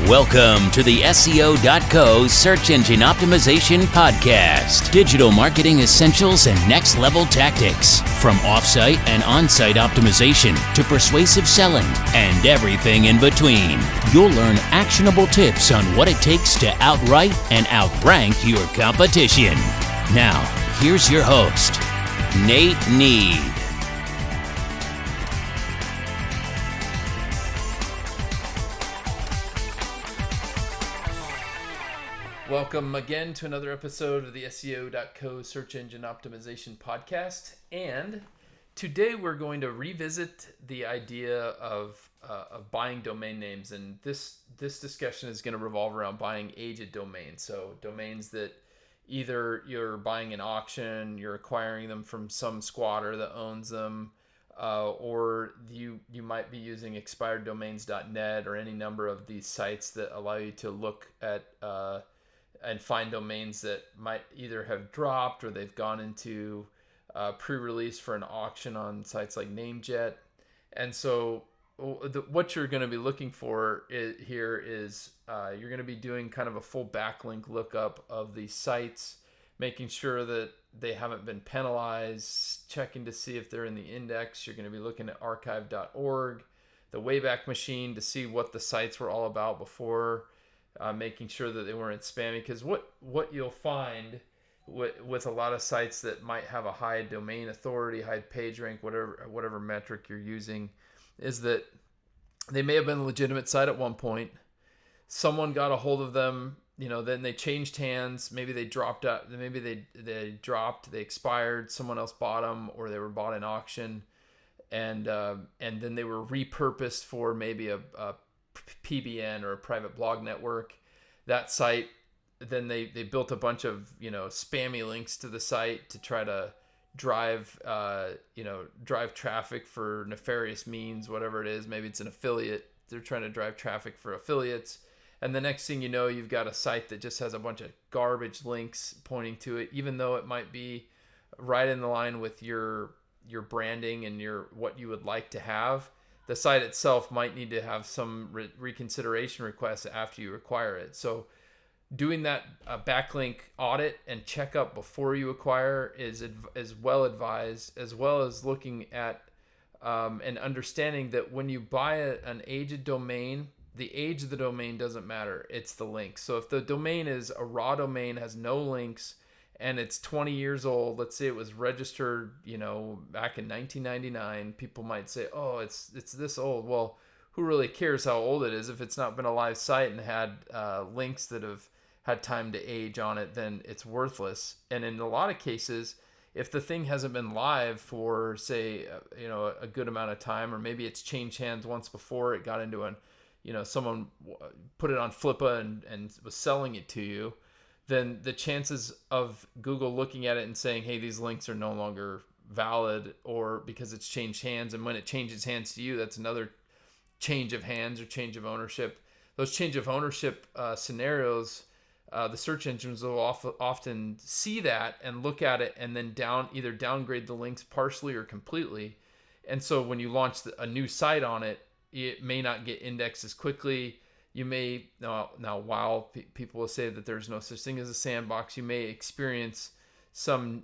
Welcome to the SEO.co Search Engine Optimization Podcast. Digital marketing essentials and next level tactics. From offsite and on-site optimization to persuasive selling and everything in between. You'll learn actionable tips on what it takes to outright and outrank your competition. Now, here's your host, Nate Need. Welcome again to another episode of the SEO.co Search Engine Optimization Podcast. And today we're going to revisit the idea of buying domain names. And this discussion is going to revolve around buying aged domains. So domains that either you're buying an auction, you're acquiring them from some squatter that owns them, or you might be using expireddomains.net or any number of these sites that allow you to look at and find domains that might either have dropped or they've gone into pre-release for an auction on sites like Namejet. And so what you're going to be looking for here is you're going to be doing kind of a full backlink lookup of these sites, making sure that they haven't been penalized, checking to see if they're in the index. You're going to be looking at archive.org, the Wayback Machine, to see what the sites were all about before, making sure that they weren't spammy. Because what you'll find with a lot of sites that might have a high domain authority, high page rank, whatever metric you're using, is that they may have been a legitimate site at one point. Someone got a hold of them, then they changed hands. Maybe they dropped out. Maybe they expired. Someone else bought them, or they were bought in auction, and then they were repurposed for maybe a PBN or a private blog network. That site, then they built a bunch of spammy links to the site to try to drive traffic for nefarious means, whatever it is. Maybe it's an affiliate. They're trying to drive traffic for affiliates. And the next thing you know, you've got a site that just has a bunch of garbage links pointing to it, even though it might be right in the line with your branding and what you would like to have. The site itself might need to have some reconsideration requests after you acquire it. So doing that backlink audit and checkup before you acquire is well advised, as well as looking at and understanding that when you buy an aged domain, the age of the domain doesn't matter. It's the links. So if the domain is a raw domain, has no links, and it's 20 years old, let's say it was registered, back in 1999, people might say, oh, it's this old. Well, who really cares how old it is? If it's not been a live site and had links that have had time to age on it, then it's worthless. And in a lot of cases, if the thing hasn't been live for, say, a good amount of time, or maybe it's changed hands once before, it got into someone put it on Flippa and was selling it to you, then the chances of Google looking at it and saying, hey, these links are no longer valid, or because it's changed hands, and when it changes hands to you, that's another change of hands or change of ownership. Those change of ownership scenarios, the search engines will often see that and look at it and then either downgrade the links partially or completely. And so when you launch a new site on it, it may not get indexed as quickly. You may, now while people will say that there's no such thing as a sandbox, you may experience some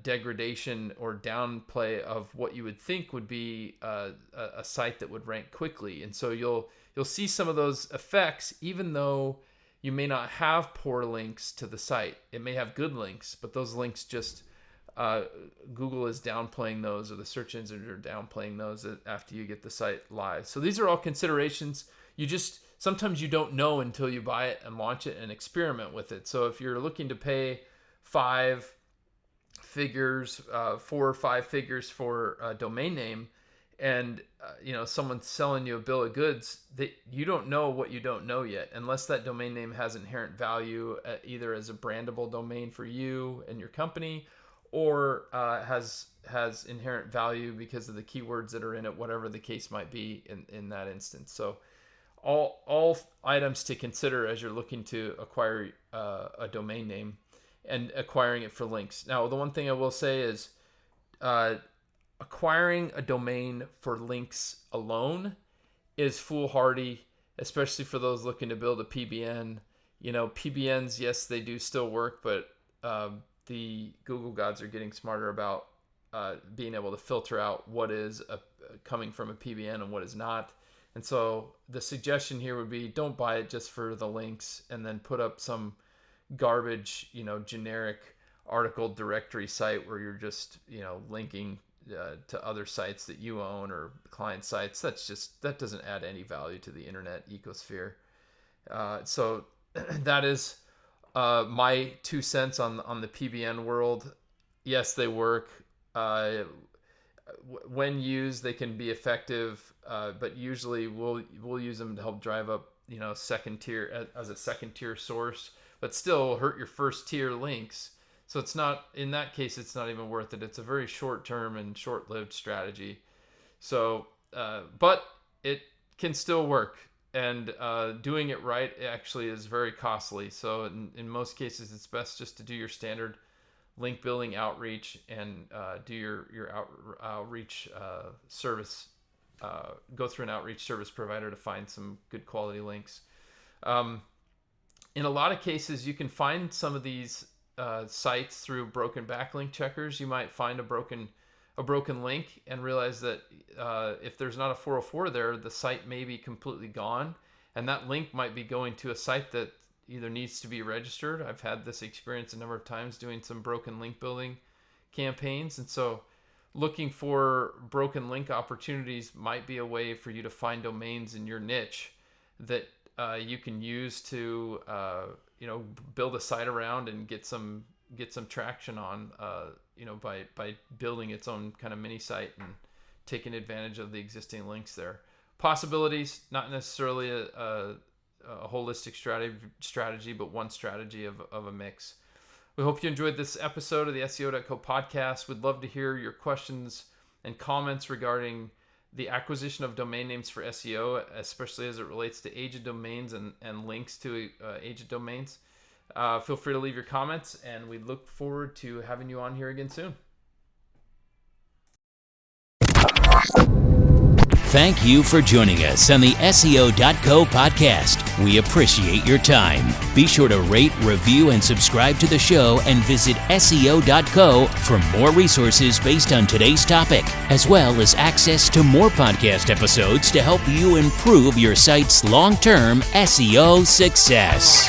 degradation or downplay of what you would think would be a site that would rank quickly. And so you'll see some of those effects, even though you may not have poor links to the site. It may have good links, but those links just, Google is downplaying those, or the search engines are downplaying those after you get the site live. So these are all considerations. Sometimes you don't know until you buy it and launch it and experiment with it. So if you're looking to pay 4 or 5 figures for a domain name, and someone's selling you a bill of goods, that you don't know what you don't know yet, unless that domain name has inherent value, either as a brandable domain for you and your company, or has inherent value because of the keywords that are in it, whatever the case might be in that instance. So all items to consider as you're looking to acquire a domain name and acquiring it for links. Now, the one thing I will say is acquiring a domain for links alone is foolhardy especially for those looking to build a PBN. PBNs, yes, they do still work, but the Google gods are getting smarter about being able to filter out what is coming from a PBN and what is not. And so the suggestion here would be, don't buy it just for the links and then put up some garbage, generic article directory site where you're just, linking to other sites that you own or client sites. That doesn't add any value to the internet ecosphere. So that is my 2 cents on the PBN world. Yes, they work. When used, they can be effective, but usually we'll use them to help drive up, second tier as a second tier source, but still hurt your first tier links. So it's not, in that case, it's not even worth it. It's a very short term and short lived strategy. So, but it can still work, and doing it right actually is very costly. So in most cases, it's best just to do your standard link building outreach and do your outreach service. Go through an outreach service provider to find some good quality links. In a lot of cases, you can find some of these sites through broken backlink checkers. You might find a broken link and realize that if there's not a 404 there, the site may be completely gone, and that link might be going to a site that either needs to be registered. I've had this experience a number of times doing some broken link building campaigns. And so looking for broken link opportunities might be a way for you to find domains in your niche that you can use to, build a site around and get some traction on, by building its own kind of mini site and taking advantage of the existing links there. Possibilities, not necessarily a holistic strategy, but one strategy of a mix. We hope you enjoyed this episode of the SEO.co podcast. We'd love to hear your questions and comments regarding the acquisition of domain names for SEO, especially as it relates to aged domains and links to aged domains. Feel free to leave your comments, and we look forward to having you on here again soon. Thank you for joining us on the SEO.co podcast. We appreciate your time. Be sure to rate, review, and subscribe to the show, and visit SEO.co for more resources based on today's topic, as well as access to more podcast episodes to help you improve your site's long-term SEO success.